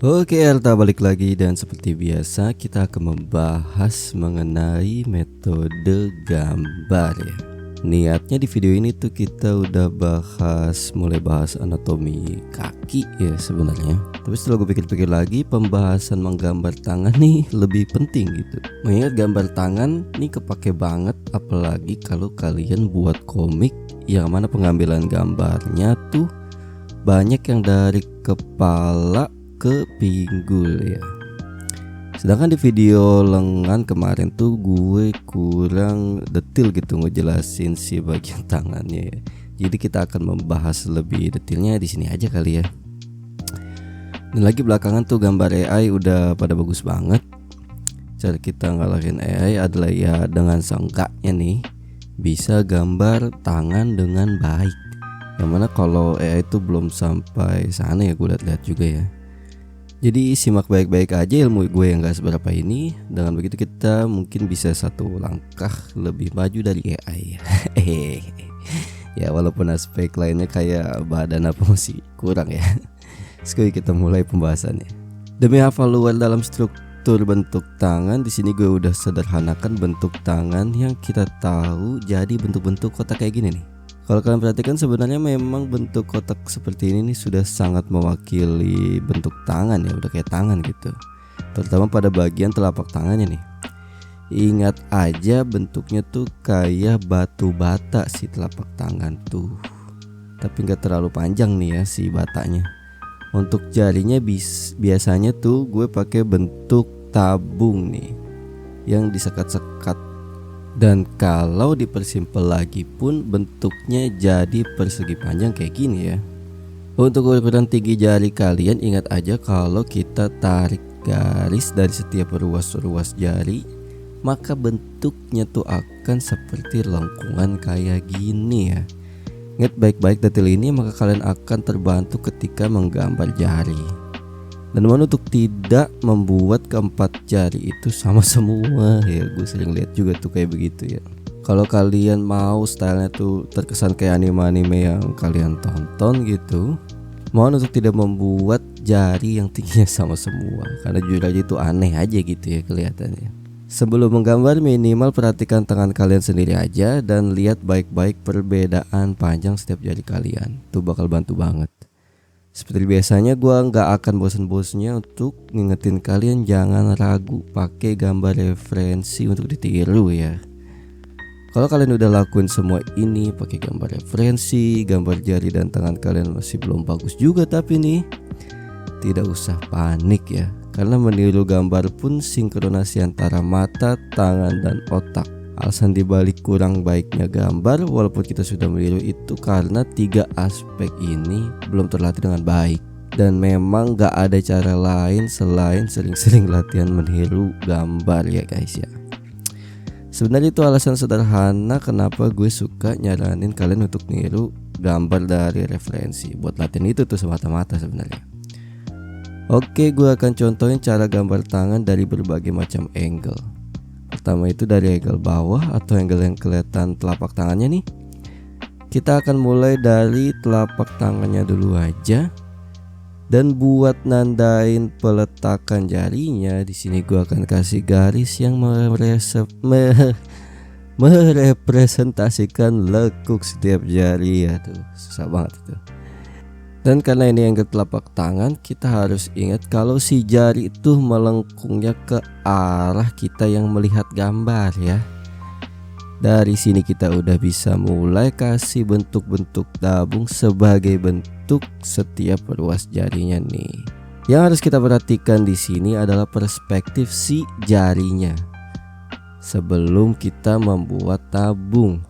Oke, Elta balik lagi dan seperti biasa kita akan membahas mengenai metode gambar ya. Niatnya di video ini tuh kita udah mulai bahas anatomi kaki ya sebenarnya. Tapi setelah gue pikir-pikir lagi, pembahasan menggambar tangan nih lebih penting gitu. Mengingat gambar tangan nih kepake banget, apalagi kalau kalian buat komik yang mana pengambilan gambarnya tuh banyak yang dari kepala ke pinggul ya. Sedangkan di video lengan kemarin tuh gue kurang detail gitu ngejelasin si bagian tangannya ya. Jadi kita akan membahas lebih detailnya di sini aja kali ya. Dan lagi belakangan tuh gambar AI udah pada bagus banget. Cara kita ngalahin AI adalah ya dengan seenggaknya nih bisa gambar tangan dengan baik. Yang mana kalau AI itu belum sampai sana ya, gue lihat-lihat juga ya. Jadi simak baik-baik aja ilmu gue yang gak seberapa ini. Dengan begitu kita mungkin bisa satu langkah lebih maju dari AI. Ya walaupun aspek lainnya kayak badan apa masih kurang ya. Sekali kita mulai pembahasannya. Demi hafal luar dalam struktur bentuk tangan, di sini gue udah sederhanakan bentuk tangan yang kita tahu jadi bentuk-bentuk kotak kayak gini nih. Kalau kalian perhatikan sebenarnya memang bentuk kotak seperti ini nih sudah sangat mewakili bentuk tangan ya, udah kayak tangan gitu. Terutama pada bagian telapak tangannya nih. Ingat aja bentuknya tuh kayak batu bata si telapak tangan tuh. Tapi gak terlalu panjang nih ya si batanya. Untuk jarinya biasanya tuh gue pakai bentuk tabung nih yang disekat-sekat. Dan kalau dipersimpel lagi pun bentuknya jadi persegi panjang kayak gini ya. Untuk ukuran tinggi jari kalian ingat aja kalau kita tarik garis dari setiap ruas-ruas jari, maka bentuknya tuh akan seperti lengkungan kayak gini ya. Ingat baik-baik detail ini maka kalian akan terbantu ketika menggambar jari. Dan mohon untuk tidak membuat keempat jari itu sama semua ya. Gue sering lihat juga tuh kayak begitu ya. Kalau kalian mau stylenya tuh terkesan kayak anime-anime yang kalian tonton gitu, mohon untuk tidak membuat jari yang tingginya sama semua. Karena jujur aja itu aneh aja gitu ya kelihatannya. Sebelum menggambar minimal perhatikan tangan kalian sendiri aja dan lihat baik-baik perbedaan panjang setiap jari kalian. Itu bakal bantu banget. Seperti biasanya gue gak akan bosan-bosannya untuk ngingetin kalian jangan ragu pakai gambar referensi untuk ditiru ya. Kalau kalian udah lakuin semua ini pakai gambar referensi, gambar jari dan tangan kalian masih belum bagus juga tapi nih, tidak usah panik ya. Karena meniru gambar pun sinkronasi antara mata, tangan dan otak. Alasan dibalik kurang baiknya gambar walaupun kita sudah meniru itu karena tiga aspek ini belum terlatih dengan baik. Dan memang gak ada cara lain selain sering-sering latihan meniru gambar ya guys ya. Sebenarnya itu alasan sederhana kenapa gue suka nyaranin kalian untuk niru gambar dari referensi. Buat latihan itu tuh semata-mata sebenarnya. Oke, gue akan contohin cara gambar tangan dari berbagai macam angle. Pertama itu dari angle bawah atau angle yang kelihatan telapak tangannya nih. Kita akan mulai dari telapak tangannya dulu aja. Dan buat nandain peletakan jarinya, di sini gua akan kasih garis yang merepresentasikan lekuk setiap jari ya tuh. Susah banget itu. Dan karena ini angle telapak tangan, kita harus ingat kalau si jari itu melengkungnya ke arah kita yang melihat gambar ya. Dari sini kita udah bisa mulai kasih bentuk-bentuk tabung sebagai bentuk setiap ruas jarinya nih. Yang harus kita perhatikan di sini adalah perspektif si jarinya sebelum kita membuat tabung.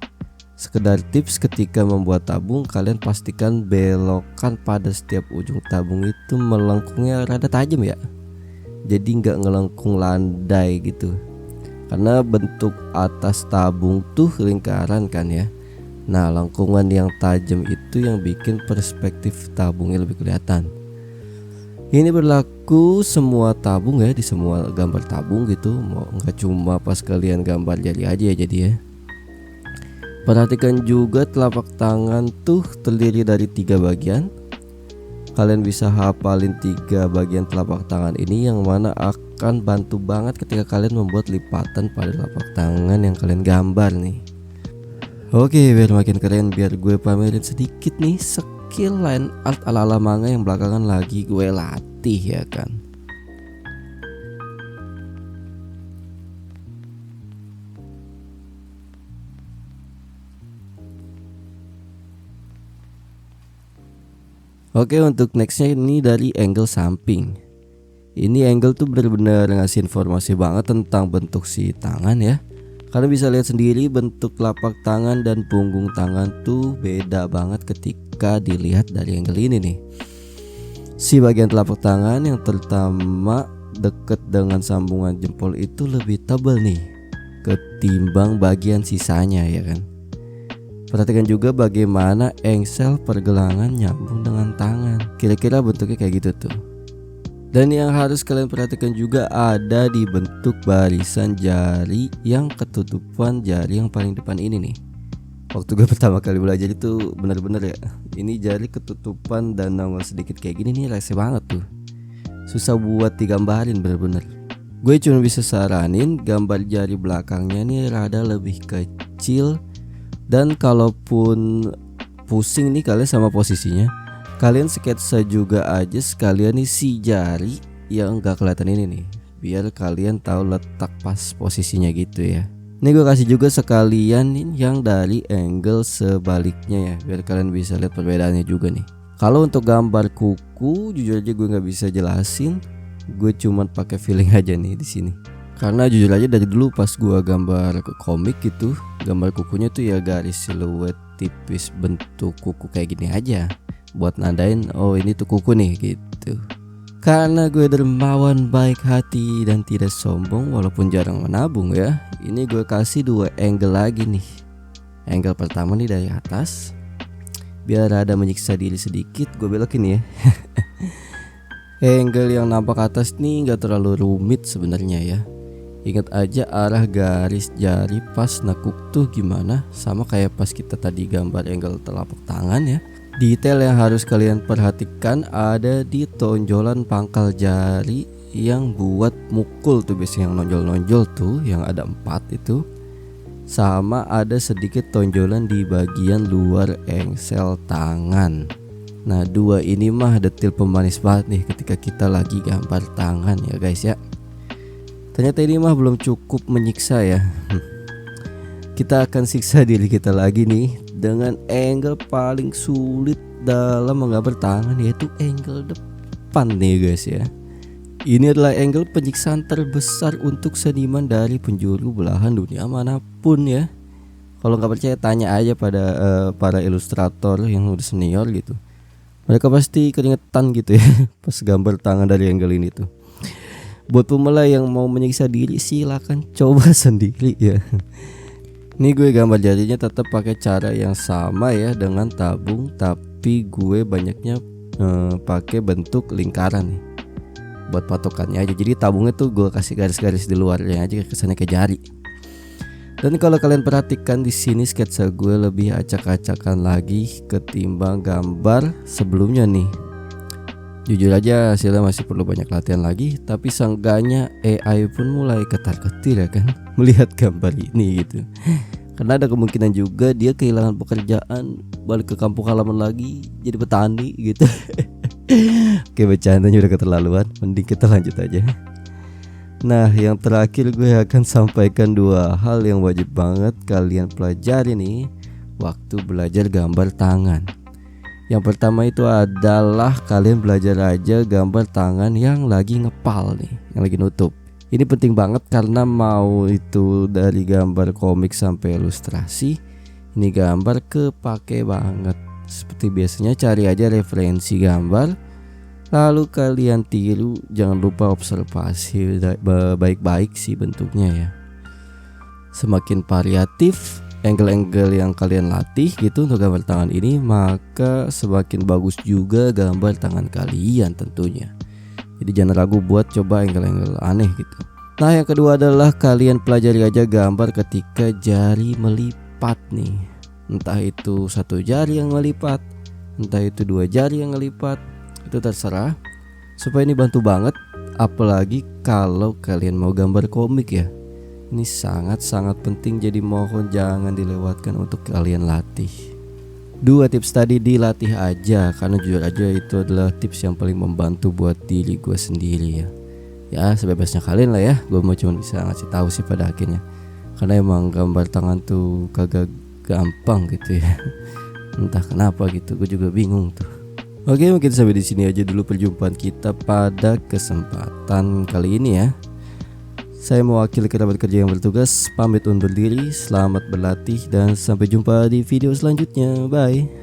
Sekedar tips ketika membuat tabung, kalian pastikan belokan pada setiap ujung tabung itu melengkungnya rada tajam ya. Jadi nggak ngelengkung landai gitu. Karena bentuk atas tabung tuh lingkaran kan ya. Nah lengkungan yang tajam itu yang bikin perspektif tabungnya lebih kelihatan. Ini berlaku semua tabung ya, di semua gambar tabung gitu. Mau nggak cuma pas kalian gambar jari aja ya jadi ya. Perhatikan juga telapak tangan tuh terdiri dari 3 bagian. Kalian bisa hafalin 3 bagian telapak tangan ini, yang mana akan bantu banget ketika kalian membuat lipatan pada telapak tangan yang kalian gambar nih. Oke, biar makin keren, biar gue pamerin sedikit nih skill line art ala-ala manga yang belakangan lagi gue latih ya kan. Oke, untuk nextnya ini dari angle samping. Ini angle tuh bener-bener ngasih informasi banget tentang bentuk si tangan ya. Kalian bisa lihat sendiri bentuk telapak tangan dan punggung tangan tuh beda banget ketika dilihat dari angle ini nih. Si bagian telapak tangan yang terutama deket dengan sambungan jempol itu lebih tebal nih ketimbang bagian sisanya ya kan. Perhatikan juga bagaimana engsel pergelangan nyambung dengan tangan. Kira-kira bentuknya kayak gitu tuh. Dan yang harus kalian perhatikan juga ada di bentuk barisan jari yang ketutupan jari yang paling depan ini nih. Waktu gue pertama kali belajar itu bener-bener ya, ini jari ketutupan dan nongol sedikit kayak gini nih rese banget tuh. Susah buat digambarin bener-bener. Gue cuma bisa saranin gambar jari belakangnya nih rada lebih kecil. Dan kalaupun pusing nih kalian sama posisinya, kalian sketsa juga aja sekalian nih si jari yang gak kelihatan ini nih, biar kalian tahu letak pas posisinya gitu ya. Ini gue kasih juga sekalian nih yang dari angle sebaliknya ya, biar kalian bisa lihat perbedaannya juga nih. Kalau untuk gambar kuku, jujur aja gue nggak bisa jelasin, gue cuma pakai feeling aja nih di sini. Karena jujur aja dari dulu pas gua gambar ke komik gitu, gambar kukunya tuh ya garis siluet tipis bentuk kuku kayak gini aja, buat nandain oh ini tuh kuku nih gitu. Karena gue dermawan, baik hati dan tidak sombong walaupun jarang menabung ya, ini gue kasih 2 angle lagi nih. Angle pertama nih dari atas, biar ada menyiksa diri sedikit, gue belokin ya. Angle yang nampak atas nih gak terlalu rumit sebenarnya ya. Ingat aja arah garis jari pas nekuk tuh gimana, sama kayak pas kita tadi gambar angle telapak tangan ya. Detail yang harus kalian perhatikan ada di tonjolan pangkal jari yang buat mukul tuh, biasanya yang nonjol-nonjol tuh yang ada 4 itu. Sama ada sedikit tonjolan di bagian luar engsel tangan. Nah 2 ini mah detail pemanis banget nih ketika kita lagi gambar tangan ya guys ya. Ternyata ini mah belum cukup menyiksa ya. Kita akan siksa diri kita lagi nih dengan angle paling sulit dalam menggambar tangan, yaitu angle depan nih guys ya. Ini adalah angle penyiksaan terbesar untuk seniman dari penjuru belahan dunia manapun ya. Kalau nggak percaya tanya aja pada para ilustrator yang udah senior gitu. Mereka pasti keringetan gitu ya pas gambar tangan dari angle ini tuh. Buat pemula yang mau menyiksa diri silakan coba sendiri ya. Ini gue gambar jarinya tetap pakai cara yang sama ya dengan tabung, tapi gue banyaknya pakai bentuk lingkaran nih buat patokannya aja. Jadi tabungnya tuh gue kasih garis-garis di luarnya aja kesannya kayak jari. Dan kalau kalian perhatikan di sini sketsa gue lebih acak-acakan lagi ketimbang gambar sebelumnya nih. Jujur aja hasilnya masih perlu banyak latihan lagi, tapi seenggaknya AI pun mulai ketar-ketir ya kan melihat gambar ini gitu. Karena ada kemungkinan juga dia kehilangan pekerjaan, balik ke kampung halaman lagi jadi petani gitu. Oke, bercandanya udah keterlaluan, mending kita lanjut aja. Nah yang terakhir gue akan sampaikan 2 hal yang wajib banget kalian pelajari nih waktu belajar gambar tangan. Yang pertama itu adalah kalian belajar aja gambar tangan yang lagi ngepal nih, yang lagi nutup. Ini penting banget karena mau itu dari gambar komik sampai ilustrasi, ini gambar kepake banget. Seperti biasanya cari aja referensi gambar, lalu kalian tiru, jangan lupa observasi baik-baik sih bentuknya ya. Semakin variatif angle-angle yang kalian latih gitu untuk gambar tangan ini, maka semakin bagus juga gambar tangan kalian tentunya. Jadi jangan ragu buat coba angle-angle aneh gitu. Nah yang kedua adalah kalian pelajari aja gambar ketika jari melipat nih. Entah itu 1 jari yang melipat, entah itu 2 jari yang melipat, itu terserah. Supaya ini bantu banget, apalagi kalau kalian mau gambar komik ya. Ini sangat-sangat penting, jadi mohon jangan dilewatkan untuk kalian latih. 2 tips tadi dilatih aja, karena jujur aja itu adalah tips yang paling membantu buat diri gue sendiri ya. Ya sebebasnya kalian lah ya, gue mau cuma bisa ngasih tahu sih pada akhirnya. Karena emang gambar tangan tuh kagak gampang gitu ya. Entah kenapa gitu, gue juga bingung tuh. Oke, mungkin sampai di sini aja dulu perjumpaan kita pada kesempatan kali ini ya. Saya mewakili kerabat kerja yang bertugas, pamit undur diri, selamat berlatih dan sampai jumpa di video selanjutnya. Bye.